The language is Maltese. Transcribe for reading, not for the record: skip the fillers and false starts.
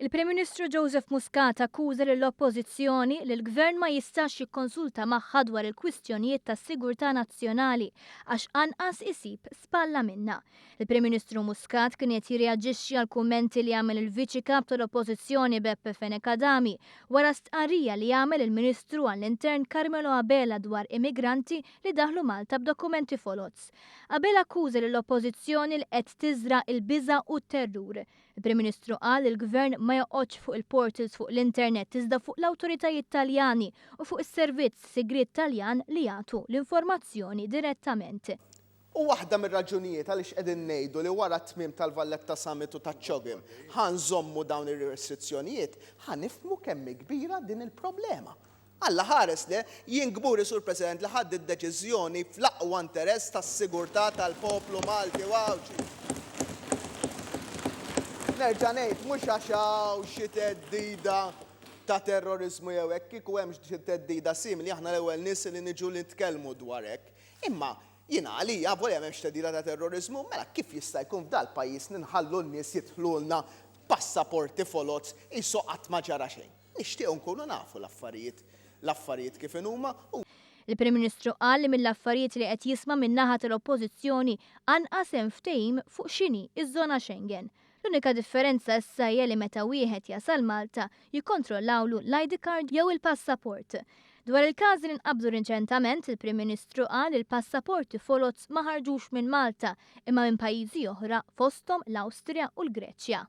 Il-Prim Ministru Joseph Muscat akkuża lill-Oppożizzjoni li l-Gvern ma jistax jikkonsulta magħha dwar il-kwistjonijiet tas-sigurtà nazzjonali għax anqas isib spalla minnha. Il-Prim Ministru Muscat kien qed jirreaġixxi għal kummenti li għamel il-Viċi Kap tal-Oppożizzjoni Beppe Fenekadami wara stqarrija li għamel il-Ministru għall-Intern Carmelo Abela dwar immigranti li daħlu Malta b'dokumenti foloz. Abela akkuża lill-Oppożizzjoni li qed tiżra' il-biża' u t-terrur. Il-Prim Ministru qal il-Gvern ma joqgħodx fuq il-portals fuq l-internet iżda fuq l-awtoritajiet Taljani u fuq is-servizz sigriet Taljan li jagħtu l-informazzjoni direttament. U waħda mir-raġunijiet għaliex qegħdin ngħidu li wara t-tmiem tal-Valletta Summit u taċ-Ċogħim ħanżommu dawn ir-restrizzjonijiet, ħanifhmu kemm kbira din il-problema. Alla ħares li jien gburi sur President li ħadd id-deċiżjoni fl-aqwa interess tas-sigurtà tal-poplu Malti wawġi. Nerġa' ngħid mhux għax hawn xi theddida ta' terrorizmu jew hekk kieku hemm xi theddida simili aħna l-ewwel nies li niġu nitkellmu dwar hekk. Imma jiena għalija volja m'hemmx theddida ta' terrorizmu, mela kif jista' jkun f'dal pajjiż ninħallu n-nies jidħlulna passaporti foloz qisu qatt ma ġara xejn. Nixtiequ nkunu nafu l-affarijiet kif huma. Il-Prim Ministru qal li mill-affarijiet li qed jisma' min-naħa tal-Oppożizzjoni anqas hemm ftehim fuq x'inhi iż-żona Schengen. L-unika differenza issa hija li meta wieħed jasal Malta jikkontrollawlu l-ID card jew il-passaport. Dwar il-każi li nqabdu riċentament, il-Prim Ministru qal il-passaporti foloz ma ħarġux minn Malta imma minn pajjiżi oħra fosthom l-Awstrija u l-Greċja.